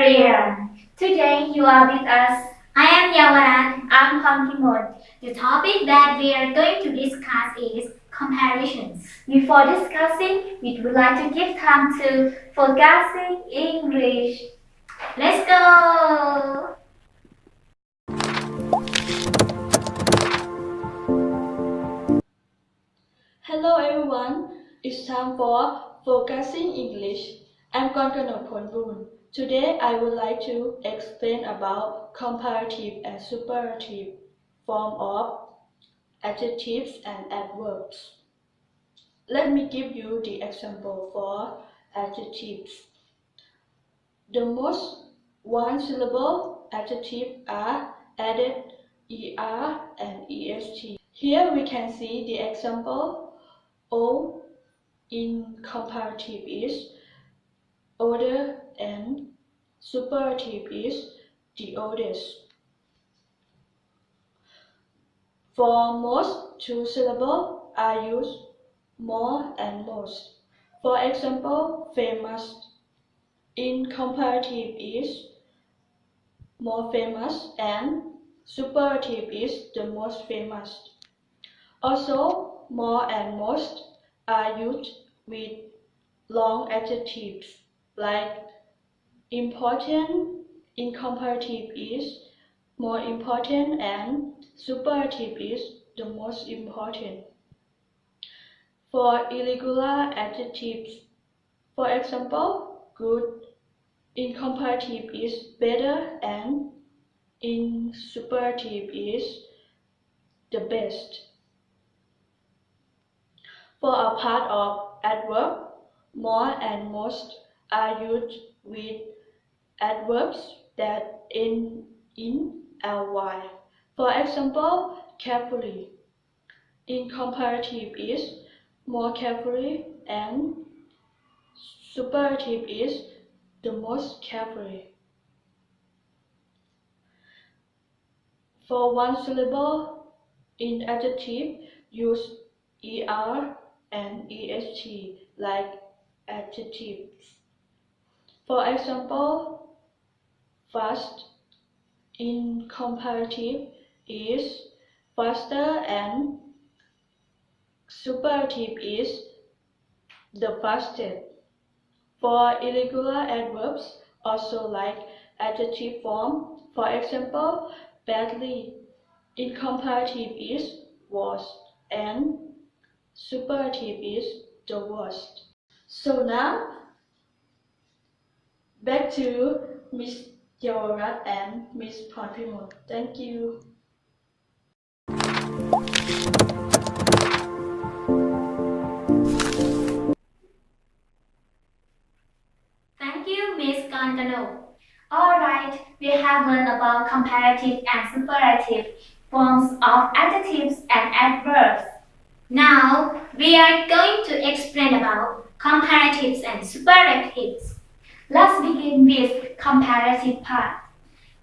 everyone. Today you are with us. I am Yawaran. I'm Pamkimon. The topic that we are going to discuss is comparisons. Before discussing, we would like to give time to focusing English. Let's go! Hello everyone, it's time for Focusing English. I'm Konkanopon. Today I would like to explain about comparative and superlative form of adjectives and adverbs. Let me give you the example for adjectives. The most one-syllable adjectives are added er and est. Here we can see the example O in comparative is older and superlative is the oldest. For most, two-syllable are used more and most. For example, famous in comparative is more famous and superlative is the most famous. Also, more and most are used with long adjectives like important in comparative is more important and superlative is the most important. For irregular adjectives, for example, good in comparative is better and in superlative is the best. For a part of adverb, more and most are used with adverbs that end in ly. For example, carefully in comparative is more carefully and superlative is the most carefully. For one syllable in adjective, use er and est like adjectives. For example, fast in comparative is faster and superlative is the fastest. For irregular adverbs, also like adjective form, for example, badly in comparative is worst and superlative is the worst. So now, back to Miss Yawarat and Miss Pranpimon. Thank you. Thank you, Miss Kantano. Alright, we have learned about comparative and superlative forms of adjectives and adverbs. Now, we are going to explain about comparatives and superlatives. Let's begin with comparative part.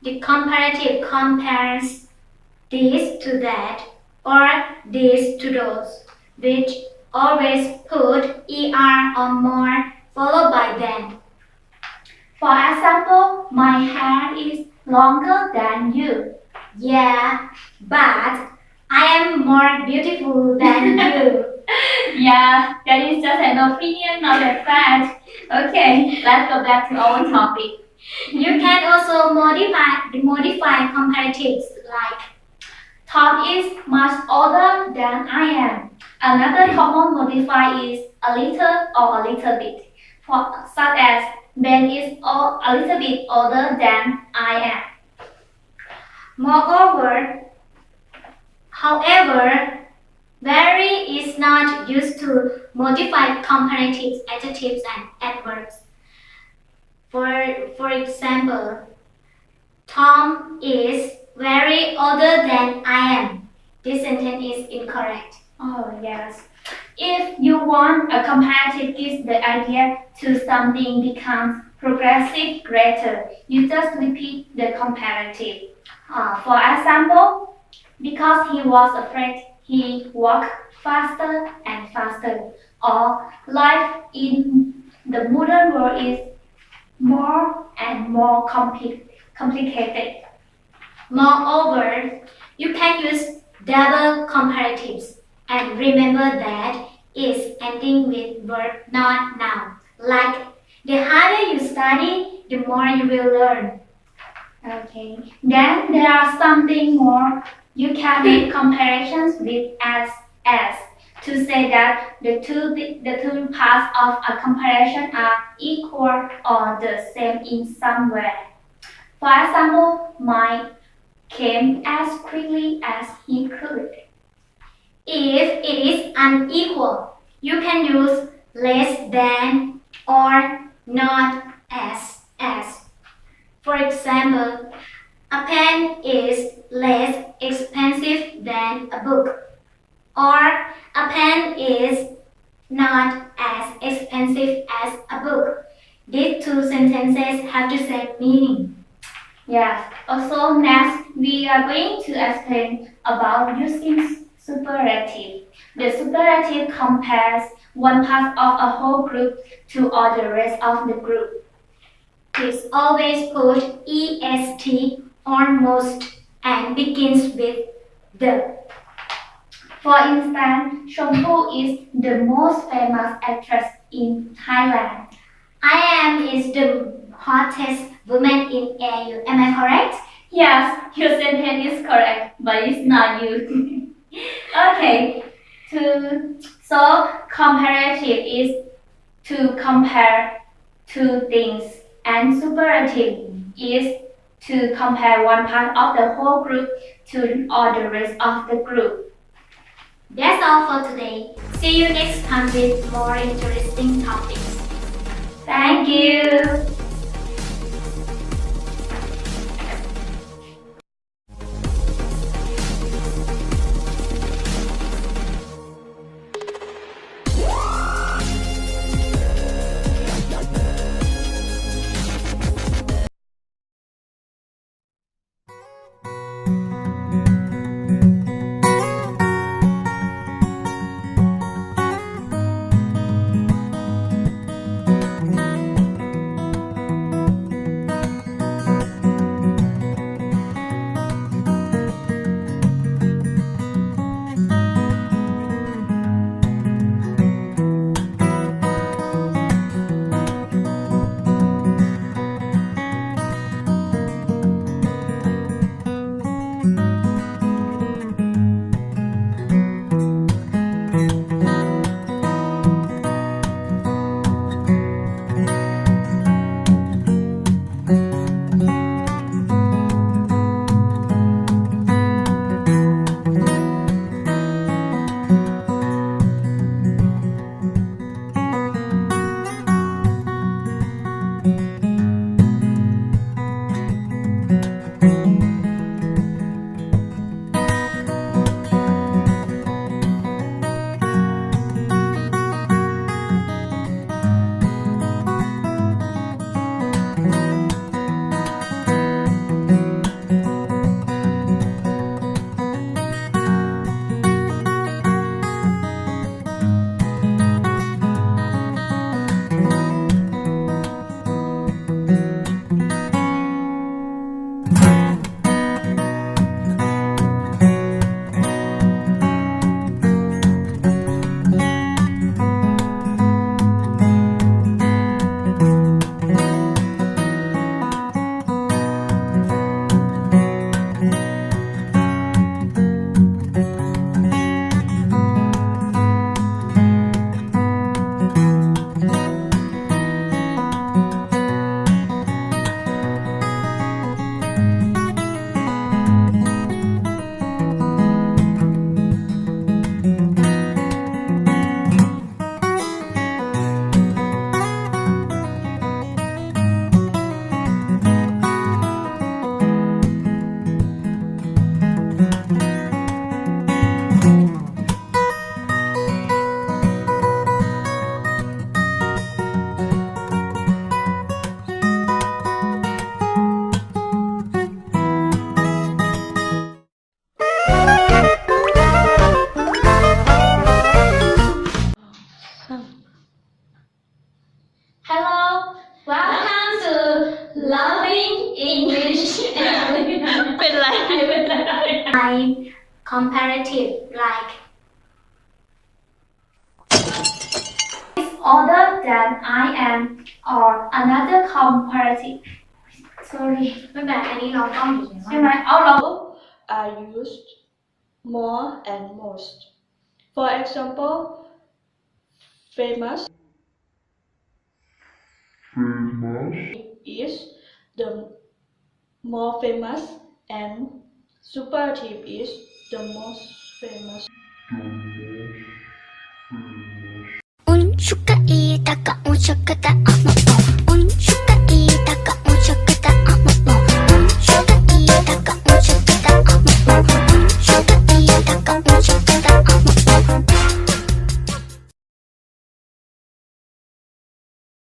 The comparative compares this to that or this to those, which always put er on more followed by than. For example, my hair is longer than you. Yeah, but I am more beautiful than you. Yeah, that is just an opinion, not a fact. Okay, let's go back to our topic. You can also modify comparatives like Tom is much older than I am. Another common modifier is a little or a little bit, such as Ben is a little bit older than I am. However, very is not used to modify comparative adjectives and adverbs. For example, Tom is very older than I am. This sentence is incorrect. Oh, yes. If you want a comparative gives the idea to something becomes progressive greater, you just repeat the comparative. For example, because he was afraid, he walked faster and faster. Or life in the modern world is more and more complicated. Moreover, you can use double comparatives and remember that is ending with verb, not noun. Like, the harder you study, the more you will learn. Okay. Then there are something more. You can make comparisons with as to say that the two parts of a comparison are equal or the same in some way. For example, Mike came as quickly as he could. If it is unequal, you can use less than or not as. For example, a pen is less expensive than a book, or a pen is not as expensive as a book. These two sentences have the same meaning. Yes. Also, next we are going to explain about using superlative. The superlative compares one part of a whole group to all the rest of the group. Please always put est or most and begins with the. For instance, Shompu is the most famous actress in Thailand. I am is the hottest woman in AU. Am I correct? Yes, your sentence is correct, but it's not you. Okay. So comparative is to compare two things, and superlative is to compare one part of the whole group to all the rest of the group. That's all for today. See you next time with more interesting topics. Thank you. comparative like is older than I am or another comparative sorry ไม่เป็นไรอันนี้เราต้องใช่ไหมเอาเรา are used more and most. For example, famous is the more famous and superlative is the most famous. Un chuka ita ka un chakata